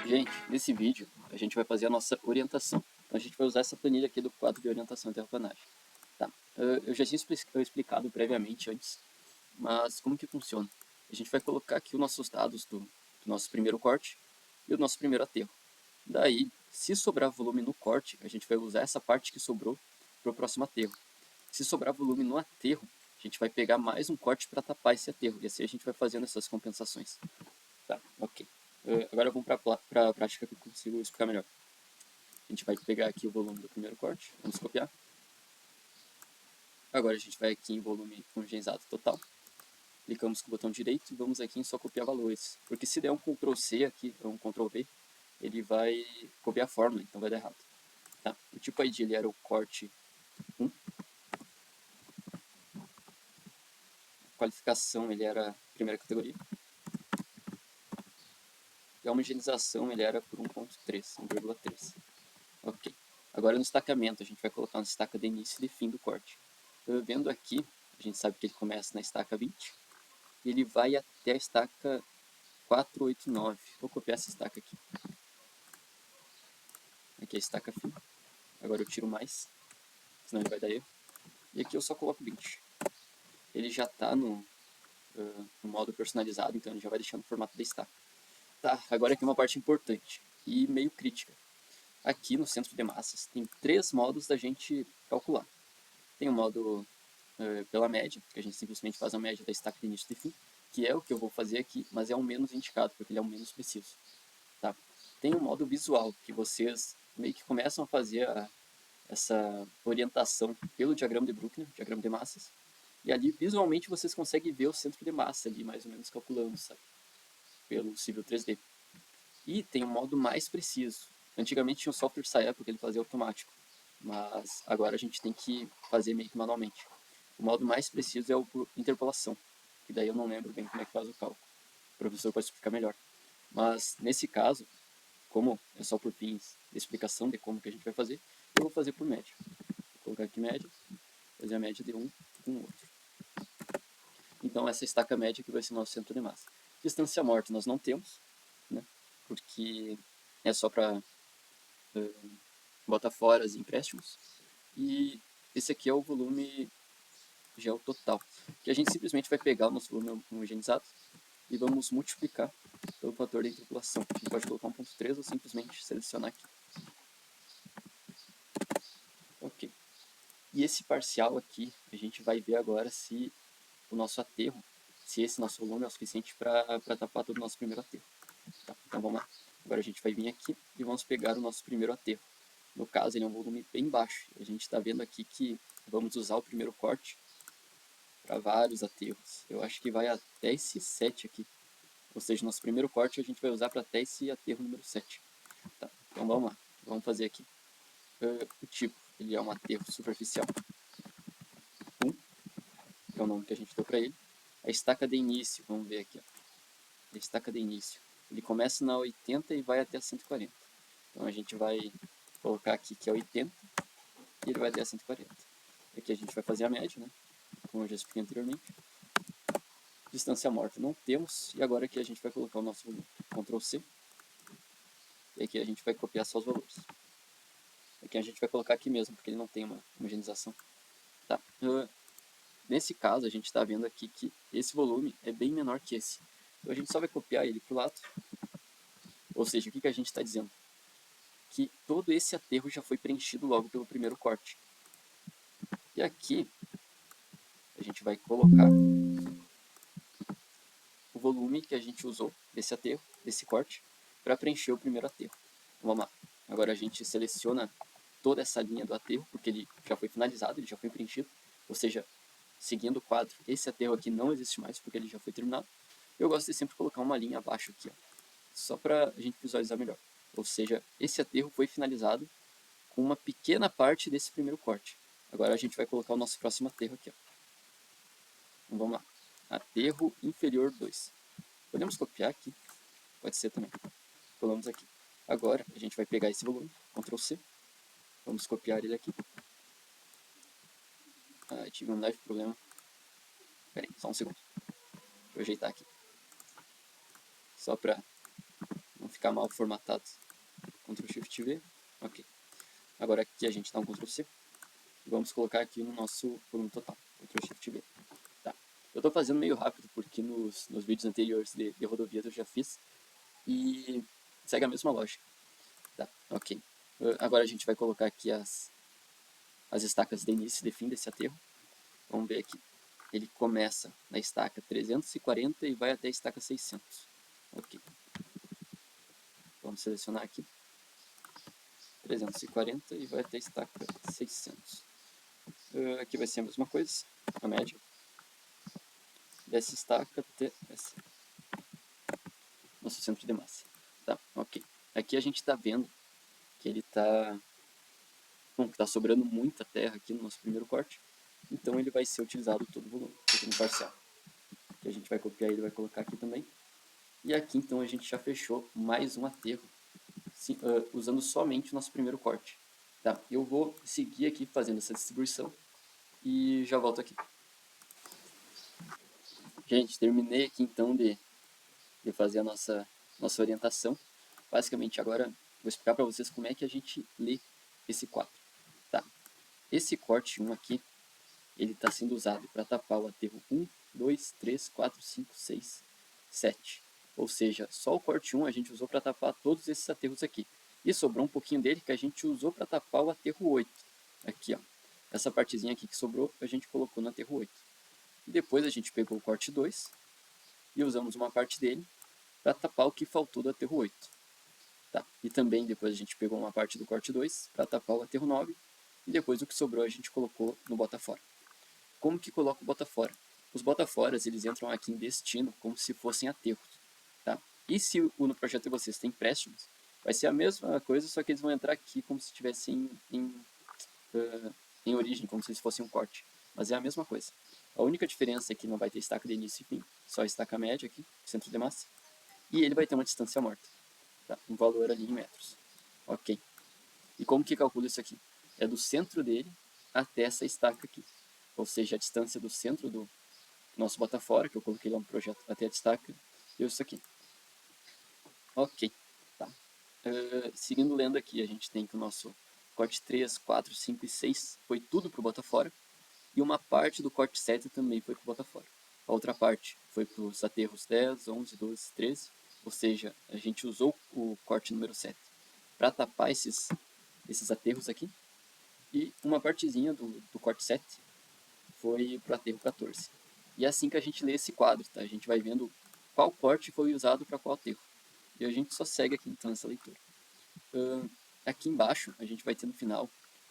Gente, nesse vídeo a gente vai fazer a nossa orientação. Então a gente vai usar essa planilha aqui do quadro de orientação e terraplanagem. Tá. Eu já tinha explicado previamente antes, mas como que funciona? A gente vai colocar aqui os nossos dados do nosso primeiro corte e o nosso primeiro aterro. Daí, se sobrar volume no corte, a gente vai usar essa parte que sobrou para o próximo aterro. Se sobrar volume no aterro, a gente vai pegar mais um corte para tapar esse aterro, e assim a gente vai fazendo essas compensações. Tá, ok. Agora vamos para a prática que eu consigo explicar melhor. A gente vai pegar aqui o volume do primeiro corte, vamos copiar. Agora a gente vai aqui em volume homogeneizado total. Clicamos com o botão direito e vamos aqui em só copiar valores. Porque se der um Ctrl C aqui, ou um Ctrl V, ele vai copiar a fórmula, então vai dar errado. Tá. O tipo ID ele era o corte 1. A qualificação ele era a primeira categoria. E a homogeneização ele era por 1.3, 1,3. Ok. Agora no estacamento, a gente vai colocar uma estaca de início e de fim do corte. Vendo aqui, a gente sabe que ele começa na estaca 20 e ele vai até a estaca 489. Vou copiar essa estaca aqui. Aqui é a estaca fim. Agora eu tiro mais, senão ele vai dar erro. E aqui eu só coloco 20. Ele já está no modo personalizado, então ele já vai deixando o formato da estaca. Tá, agora aqui uma parte importante e meio crítica. Aqui no centro de massas tem 3 modos da gente calcular. Tem o modo pela média, que a gente simplesmente faz a média da estaca de início e de fim, que é o que eu vou fazer aqui, mas é o menos indicado, porque ele é o menos preciso. Tá? Tem o modo visual, que vocês meio que começam a fazer essa orientação pelo diagrama de Bruckner, diagrama de massas, e ali visualmente vocês conseguem ver o centro de massa ali, mais ou menos calculando, sabe? Pelo Civil 3D. E tem um modo mais preciso. Antigamente tinha o software SciEP, porque ele fazia automático, mas agora a gente tem que fazer meio que manualmente. O modo mais preciso é o por interpolação, que daí eu não lembro bem como é que faz o cálculo. O professor pode explicar melhor. Mas nesse caso, como é só por fins de explicação de como que a gente vai fazer, eu vou fazer por média. Vou colocar aqui média, fazer a média de um com o outro. Então essa estaca média que vai ser o nosso centro de massa. Distância morta nós não temos, né? Porque é só para botar fora os empréstimos. E esse aqui é o volume gel total, que a gente simplesmente vai pegar o nosso volume homogeneizado e vamos multiplicar pelo fator da interpolação. A gente pode colocar 1.3 ou simplesmente selecionar aqui. Ok. E esse parcial aqui, a gente vai ver agora se o nosso aterro, se esse nosso volume é o suficiente para tapar todo o nosso primeiro aterro. Tá, então vamos lá. Agora a gente vai vir aqui e vamos pegar o nosso primeiro aterro. No caso, ele é um volume bem baixo. A gente está vendo aqui que vamos usar o primeiro corte para vários aterros. Eu acho que vai até esse 7 aqui. Ou seja, nosso primeiro corte a gente vai usar para até esse aterro número 7. Tá, então vamos lá. Vamos fazer aqui. O tipo, ele é um aterro superficial 1, que é o nome que a gente deu para ele. A estaca de início, vamos ver aqui. Ó. A estaca de início. Ele começa na 80 e vai até a 140. Então a gente vai colocar aqui que é 80 e ele vai até a 140. Aqui a gente vai fazer a média, né? Como eu já expliquei anteriormente. Distância morta não temos. E agora aqui a gente vai colocar o nosso volume. Ctrl C. E aqui a gente vai copiar só os valores. Aqui a gente vai colocar aqui mesmo, porque ele não tem uma homogeneização. Tá. Nesse caso, a gente está vendo aqui que esse volume é bem menor que esse. Então a gente só vai copiar ele para o lado. Ou seja, o que a gente está dizendo? Que todo esse aterro já foi preenchido logo pelo primeiro corte. E aqui a gente vai colocar o volume que a gente usou desse aterro, desse corte, para preencher o primeiro aterro. Então, vamos lá. Agora a gente seleciona toda essa linha do aterro, porque ele já foi finalizado, ele já foi preenchido. Ou seja, seguindo o quadro, esse aterro aqui não existe mais, porque ele já foi terminado. Eu gosto de sempre colocar uma linha abaixo aqui, ó, só para a gente visualizar melhor. Ou seja, esse aterro foi finalizado com uma pequena parte desse primeiro corte. Agora a gente vai colocar o nosso próximo aterro aqui. Ó. Então vamos lá. Aterro inferior 2. Podemos copiar aqui. Pode ser também. Colamos aqui. Agora a gente vai pegar esse volume. Ctrl C. Vamos copiar ele aqui. Tive um leve problema. Espera aí, só um segundo. Deixa eu ajeitar aqui. Só para não ficar mal formatado. Ctrl Shift V, ok. Agora aqui a gente dá um Ctrl C. Vamos colocar aqui no nosso volume total, Ctrl Shift V. Tá. Eu estou fazendo meio rápido porque nos vídeos anteriores de rodovias eu já fiz. E segue a mesma lógica. Tá, ok. Agora a gente vai colocar aqui as estacas de início e de fim desse aterro. Vamos ver aqui. Ele começa na estaca 340 e vai até a estaca 600. Ok. Vamos selecionar aqui. 340 e vai até a estaca 600. Aqui vai ser a mesma coisa, a média. Dessa estaca até essa. Nosso centro de massa. Tá, ok. Aqui a gente está vendo que ele está... Bom, que está sobrando muita terra aqui no nosso primeiro corte. Então ele vai ser utilizado todo o volume, todo o parcial. Que a gente vai copiar ele e vai colocar aqui também. E aqui então a gente já fechou mais um aterro, usando somente o nosso primeiro corte. Tá, eu vou seguir aqui fazendo essa distribuição e já volto aqui. Gente, terminei aqui então de fazer a nossa orientação. Basicamente agora vou explicar para vocês como é que a gente lê esse quadro. Tá, esse corte 1 aqui, ele está sendo usado para tapar o aterro 1, 2, 3, 4, 5, 6, 7. Ou seja, só o corte 1 a gente usou para tapar todos esses aterros aqui. E sobrou um pouquinho dele que a gente usou para tapar o aterro 8. Aqui, ó. Essa partezinha aqui que sobrou, a gente colocou no aterro 8. E depois a gente pegou o corte 2 e usamos uma parte dele para tapar o que faltou do aterro 8. Tá. E também depois a gente pegou uma parte do corte 2 para tapar o aterro 9. E depois o que sobrou a gente colocou no bota-fora. Como que coloca o bota-fora? Os bota-foras, eles entram aqui em destino como se fossem aterros. Tá? E se no projeto de vocês tem empréstimos, vai ser a mesma coisa, só que eles vão entrar aqui como se estivessem em origem, como se eles fossem um corte. Mas é a mesma coisa. A única diferença é que não vai ter estaca de início e fim, só a estaca média aqui, centro de massa. E ele vai ter uma distância morta, tá? Um valor ali em metros. Ok. E como que calcula isso aqui? É do centro dele até essa estaca aqui. Ou seja, a distância do centro do nosso bota-fora, que eu coloquei lá no projeto, até a estaca, deu isso aqui. Ok, tá. Seguindo lendo aqui, a gente tem que o nosso corte 3, 4, 5 e 6 foi tudo para o bota-fora, e uma parte do corte 7 também foi para o bota-fora. A outra parte foi para os aterros 10, 11, 12, 13, ou seja, a gente usou o corte número 7 para tapar esses aterros aqui, e uma partezinha do corte 7 foi para o aterro 14. E é assim que a gente lê esse quadro, tá? A gente vai vendo qual corte foi usado para qual aterro. E a gente só segue aqui então essa leitura. Aqui embaixo a gente vai ter no final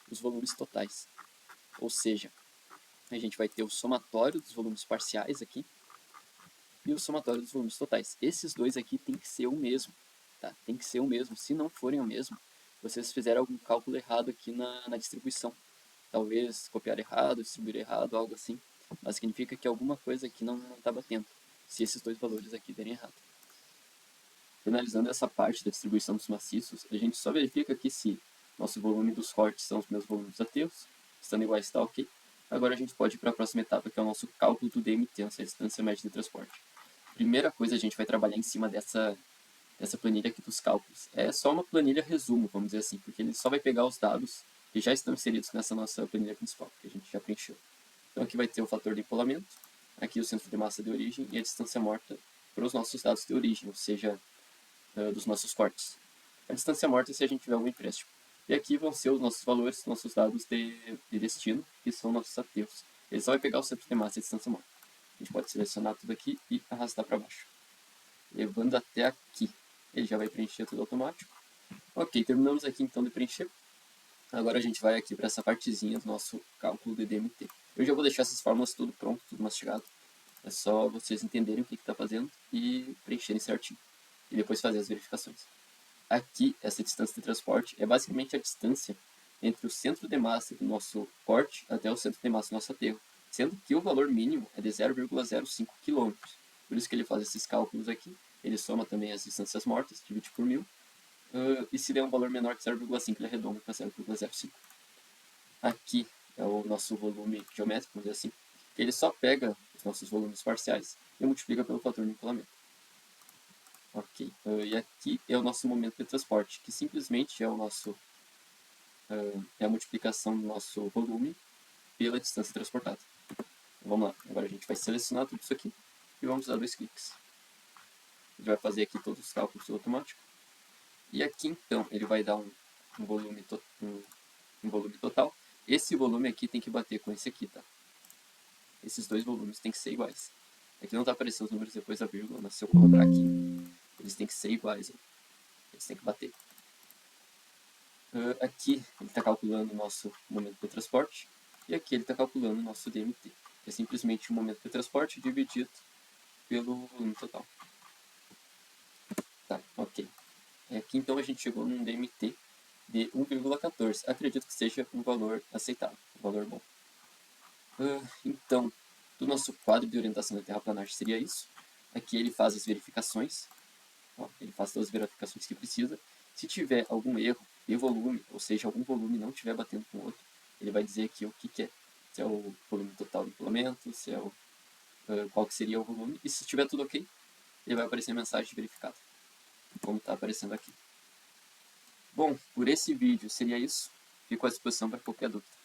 os volumes totais. Ou seja, a gente vai ter o somatório dos volumes parciais aqui e o somatório dos volumes totais. Esses dois aqui tem que ser o mesmo, tá? Tem que ser o mesmo. Se não forem o mesmo, vocês fizeram algum cálculo errado aqui na distribuição. Talvez copiar errado, distribuir errado, algo assim. Mas significa que alguma coisa aqui não está batendo, se esses dois valores aqui derem errado. Finalizando essa parte da distribuição dos maciços, a gente só verifica aqui se nosso volume dos cortes são os mesmos volumes dos aterros, estando iguais está ok. Agora a gente pode ir para a próxima etapa, que é o nosso cálculo do DMT, essa distância média de transporte. Primeira coisa, a gente vai trabalhar em cima dessa planilha aqui dos cálculos. É só uma planilha resumo, vamos dizer assim, porque ele só vai pegar os dados que já estão inseridos nessa nossa planilha principal, que a gente já preencheu. Então aqui vai ter o fator de empolamento, aqui o centro de massa de origem e a distância morta para os nossos dados de origem, ou seja, dos nossos cortes. A distância morta é se a gente tiver algum empréstimo. E aqui vão ser os nossos valores, nossos dados de destino, que são nossos aterros. Ele só vai pegar o centro de massa e a distância morta. A gente pode selecionar tudo aqui e arrastar para baixo. Levando até aqui. Ele já vai preencher tudo automático. Ok, terminamos aqui então de preencher. Agora a gente vai aqui para essa partezinha do nosso cálculo de DMT. Eu já vou deixar essas fórmulas tudo pronto, tudo mastigado. É só vocês entenderem o que está fazendo e preencherem certinho. E depois fazer as verificações. Aqui, essa distância de transporte é basicamente a distância entre o centro de massa do nosso corte até o centro de massa do nosso aterro, sendo que o valor mínimo é de 0,05 km. Por isso que ele faz esses cálculos aqui. Ele soma também as distâncias mortas, divide por 1000. E se der um valor menor que 0,5, ele arredonda para 0,05. Aqui é o nosso volume geométrico, vamos dizer assim. Ele só pega os nossos volumes parciais e multiplica pelo fator de empolamento. Ok. E aqui é o nosso momento de transporte, que simplesmente é o nosso é a multiplicação do nosso volume pela distância transportada. Então, vamos lá. Agora a gente vai selecionar tudo isso aqui e vamos dar 2 cliques. Ele vai fazer aqui todos os cálculos automáticos. E aqui então ele vai dar um volume, um volume total. Esse volume aqui tem que bater com esse aqui, tá? Esses dois volumes têm que ser iguais. Aqui não está aparecendo os números depois da vírgula, mas se eu colocar aqui, eles têm que ser iguais. Eles têm que bater. Aqui ele está calculando o nosso momento de transporte. E aqui ele está calculando o nosso DMT. Que é simplesmente o momento de transporte dividido pelo volume total. Tá, ok. Aqui então a gente chegou num DMT de 1,14. Acredito que seja um valor aceitável, um valor bom. Então, do nosso quadro de orientação da terraplanagem seria isso. Aqui ele faz as verificações. Ó, ele faz todas as verificações que precisa. Se tiver algum erro de volume, ou seja, algum volume não estiver batendo com o outro, ele vai dizer aqui o que é. Se é o volume total do filamento, se é qual que seria o volume. E se estiver tudo ok, ele vai aparecer a mensagem verificada, como está aparecendo aqui. Bom, por esse vídeo seria isso. Fico à disposição para qualquer dúvida.